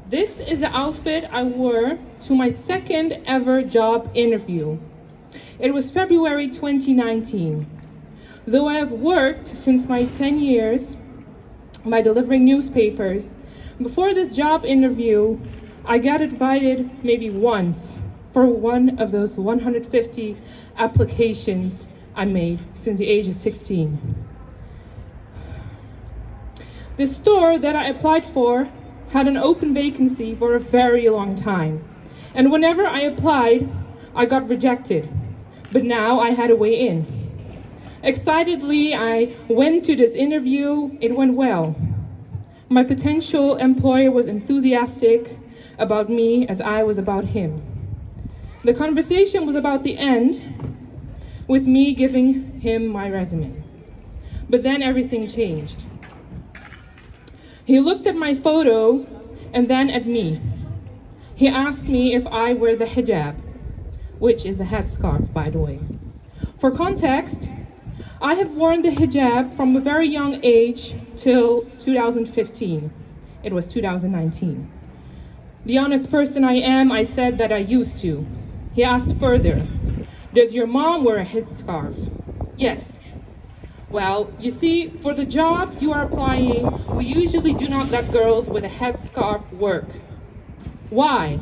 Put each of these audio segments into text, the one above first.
This is the outfit I wore to my second ever job interview. It was February 2019. Though I have worked since my 10 years by delivering newspapers, before this job interview, I got invited maybe once for one of those 150 applications I made since the age of 16. The store that I applied for had an open vacancy for a very long time. And whenever I applied, I got rejected. But now I had a way in. Excitedly, I went to this interview. It went well. My potential employer was enthusiastic about me as I was about him. The conversation was about the end, with me giving him my resume. But then everything changed. He looked at my photo and then at me. He asked me if I wear the hijab, which is a headscarf, by the way. For context, I have worn the hijab from a very young age till 2015. It was 2019. The honest person I am, I said that I used to. He asked further, does your mom wear a headscarf? Yes. Well, you see, for the job you are applying, we usually do not let girls with a headscarf work. Why?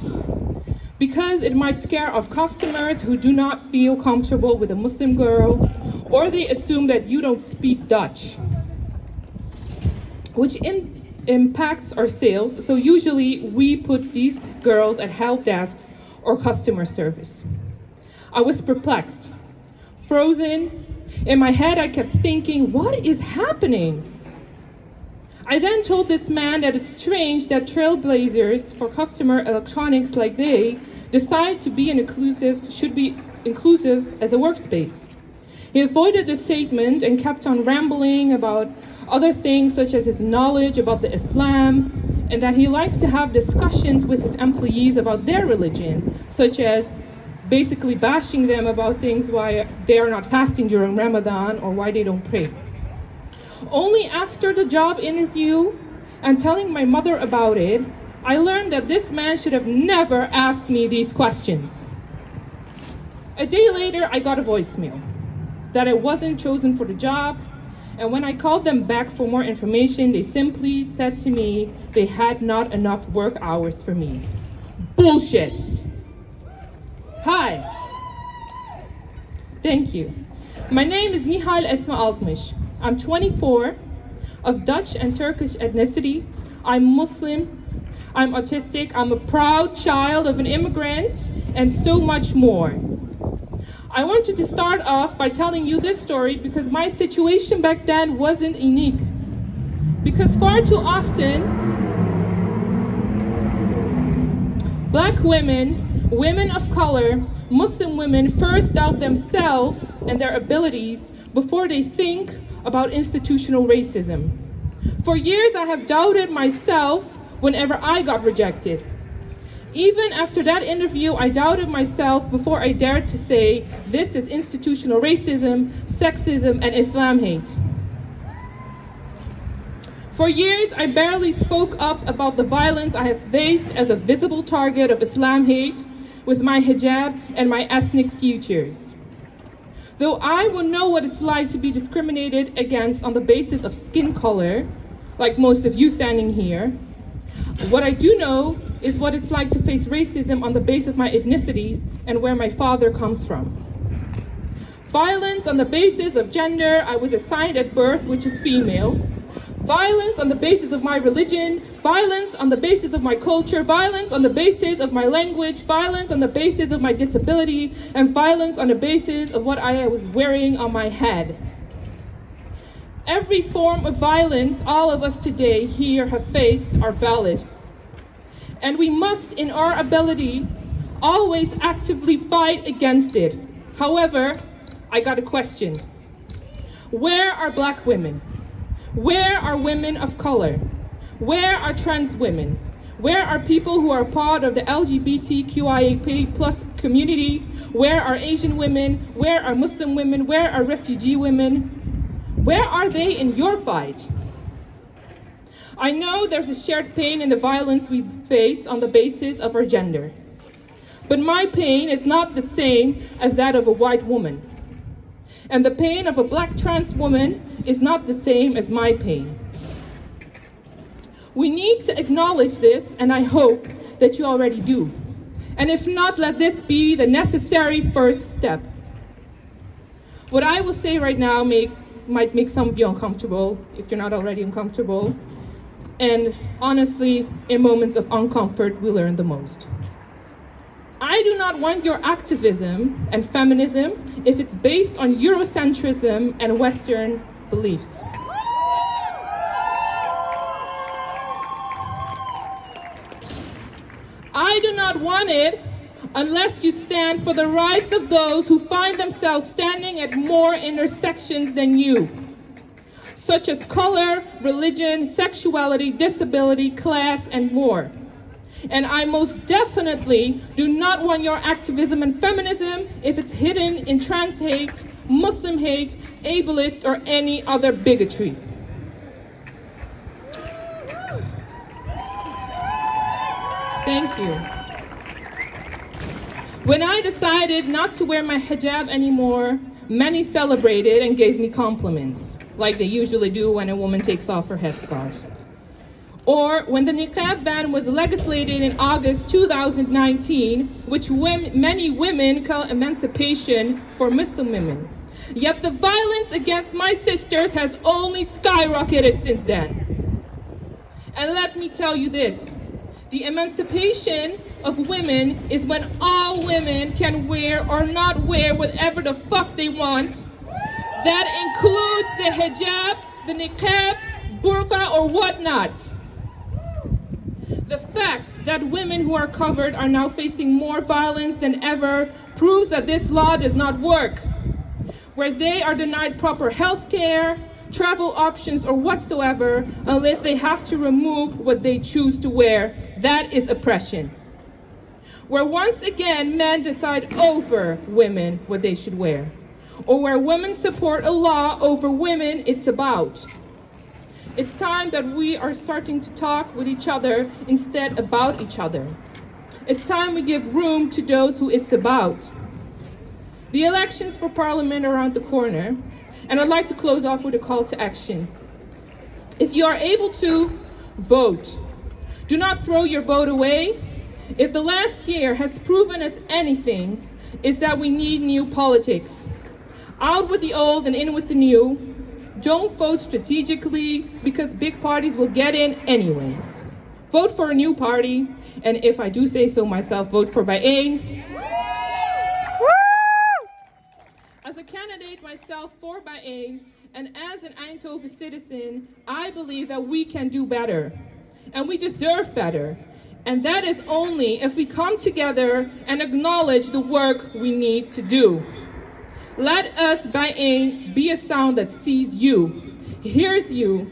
Because it might scare off customers who do not feel comfortable with a Muslim girl, or they assume that you don't speak Dutch, which impacts our sales. So usually we put these girls at help desks or customer service. I was perplexed, frozen. In my head, I kept thinking, what is happening? I then told this man that it's strange that trailblazers for consumer electronics like they decide to be should be inclusive as a workspace. He avoided the statement and kept on rambling about other things such as his knowledge about the Islam and that he likes to have discussions with his employees about their religion, such as basically bashing them about things why they are not fasting during Ramadan or why they don't pray. Only after the job interview and telling my mother about it, I learned that this man should have never asked me these questions. A day later, I got a voicemail that I wasn't chosen for the job, and when I called them back for more information, they simply said to me they had not enough work hours for me. Bullshit! Hi. Thank you. My name is Nihâl Esma Altmış. I'm 24, of Dutch and Turkish ethnicity. I'm Muslim. I'm autistic. I'm a proud child of an immigrant, and so much more. I wanted to start off by telling you this story because my situation back then wasn't unique. Because far too often, Black women, women of color, Muslim women first doubt themselves and their abilities before they think about institutional racism. For years, I have doubted myself whenever I got rejected. Even after that interview, I doubted myself before I dared to say, this is institutional racism, sexism, and Islam hate. For years, I barely spoke up about the violence I have faced as a visible target of Islam hate with my hijab and my ethnic features. Though I will know what it's like to be discriminated against on the basis of skin color, like most of you standing here, what I do know is what it's like to face racism on the basis of my ethnicity and where my father comes from. Violence on the basis of gender, I was assigned at birth, which is female. Violence on the basis of my religion, violence on the basis of my culture, violence on the basis of my language, violence on the basis of my disability, and violence on the basis of what I was wearing on my head. Every form of violence all of us today here have faced are valid. And we must, in our ability, always actively fight against it. However, I got a question. Where are Black women? Where are women of color? Where are trans women? Where are people who are part of the LGBTQIA+ community? Where are Asian women? Where are Muslim women? Where are refugee women? Where are they in your fight? I know there's a shared pain in the violence we face on the basis of our gender. But my pain is not the same as that of a white woman. And the pain of a black trans woman is not the same as my pain. We need to acknowledge this, and I hope that you already do. And if not, let this be the necessary first step. What I will say right now might make some of you uncomfortable, if you're not already uncomfortable. And honestly, in moments of uncomfort, we learn the most. I do not want your activism and feminism if it's based on Eurocentrism and Western beliefs. I do not want it unless you stand for the rights of those who find themselves standing at more intersections than you, such as color, religion, sexuality, disability, class, and more. And I most definitely do not want your activism and feminism if it's hidden in trans hate, Muslim hate, ableist, or any other bigotry. Thank you. When I decided not to wear my hijab anymore, many celebrated and gave me compliments, like they usually do when a woman takes off her headscarf. Or when the niqab ban was legislated in August 2019, which many women call emancipation for Muslim women. Yet the violence against my sisters has only skyrocketed since then. And let me tell you this. The emancipation of women is when all women can wear or not wear whatever the fuck they want. That includes the hijab, the niqab, burqa, or whatnot. The fact that women who are covered are now facing more violence than ever proves that this law does not work. Where they are denied proper health care, travel options, or whatsoever, unless they have to remove what they choose to wear, that is oppression. Where once again men decide over women what they should wear, or where women support a law over women it's about. It's time that we are starting to talk with each other instead about each other. It's time we give room to those who it's about. The elections for parliament are around the corner, and I'd like to close off with a call to action. If you are able to, vote. Do not throw your vote away. If the last year has proven us anything, it's that we need new politics. Out with the old and in with the new. Don't vote strategically because big parties will get in anyways. Vote for a new party, and if I do say so myself, vote for Bijeen. As a candidate myself for Bijeen, and as an Eindhoven citizen, I believe that we can do better, and we deserve better. And that is only if we come together and acknowledge the work we need to do. Let us, Bijeen, be a sound that sees you, hears you,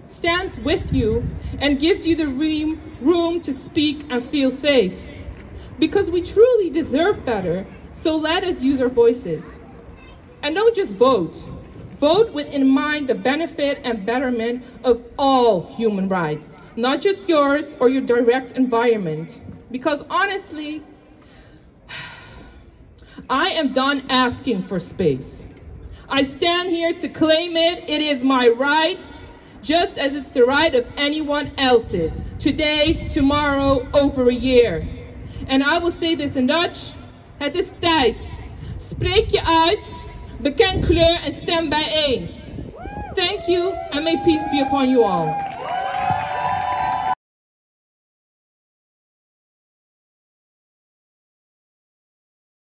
stands with you, and gives you the room to speak and feel safe. Because we truly deserve better, so let us use our voices. And don't just vote. Vote with in mind the benefit and betterment of all human rights, not just yours or your direct environment. Because honestly, I am done asking for space. I stand here to claim it. It is my right, just as it's the right of anyone else's. Today, tomorrow, over a year. And I will say this in Dutch. Het is tijd. Spreek je uit, beken kleur en stem bijeen. Thank you, and may peace be upon you all.